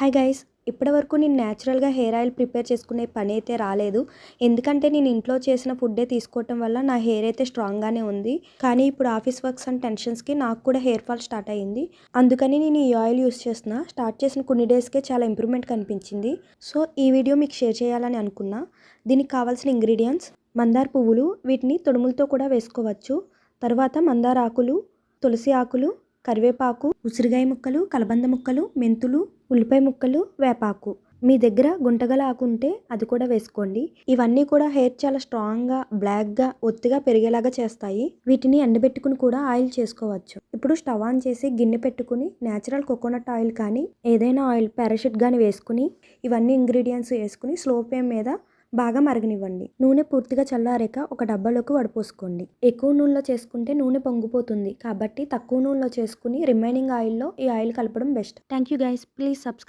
Hi guys, ఇప్పటివరకు నేను న్యాచురల్గా హెయిర్ ఆయిల్ ప్రిపేర్ చేసుకునే పని అయితే రాలేదు. ఎందుకంటే నేను ఇంట్లో చేసిన ఫుడ్డే తీసుకోవటం వల్ల నా హెయిర్ అయితే స్ట్రాంగ్గానే ఉంది. కానీ ఇప్పుడు ఆఫీస్ వర్క్స్ అండ్ టెన్షన్స్కి నాకు కూడా హెయిర్ ఫాల్ స్టార్ట్ అయ్యింది. అందుకని నేను ఈ ఆయిల్ యూస్ చేస్తున్నా. స్టార్ట్ చేసిన కొన్ని డేస్కే చాలా ఇంప్రూవ్మెంట్ కనిపించింది. సో ఈ వీడియో మీకు షేర్ చేయాలని అనుకున్నా. దీనికి కావాల్సిన ఇంగ్రీడియంట్స్: మందార పువ్వులు, వీటిని తొడుములతో కూడా వేసుకోవచ్చు. తర్వాత మందార ఆకులు, తులసి ఆకులు, కరివేపాకు, ఉసిరికాయ ముక్కలు, కలబంద ముక్కలు, మెంతులు, ఉల్లిపాయ ముక్కలు, వేపాకు. మీ దగ్గర గుంటగల ఆకు ఉంటే అది కూడా వేసుకోండి. ఇవన్నీ కూడా హెయిర్ చాలా స్ట్రాంగ్గా, బ్లాక్గా, ఒత్తిగా పెరిగేలాగా చేస్తాయి. వీటిని ఎండబెట్టుకుని కూడా ఆయిల్ చేసుకోవచ్చు. ఇప్పుడు స్టవ్ ఆన్ చేసి గిన్నె పెట్టుకుని న్యాచురల్ కోకోనట్ ఆయిల్ కానీ ఏదైనా ఆయిల్, పారాషూట్ కానీ వేసుకుని ఇవన్నీ ఇంగ్రీడియంట్స్ వేసుకుని స్లో ఫ్లేమ్ మీద బాగా మరగనివ్వండి. నూనె పూర్తిగా చల్లారాక ఒక డబ్బాలోకి వడపోసుకోండి. ఎక్కువ నూనెలో చేసుకుంటే నూనె పొంగిపోతుంది. కాబట్టి తక్కువ నూనెలో చేసుకుని రిమైనింగ్ ఆయిల్లో ఈ ఆయిల్ కలపడం best. Thank you guys, please subscribe.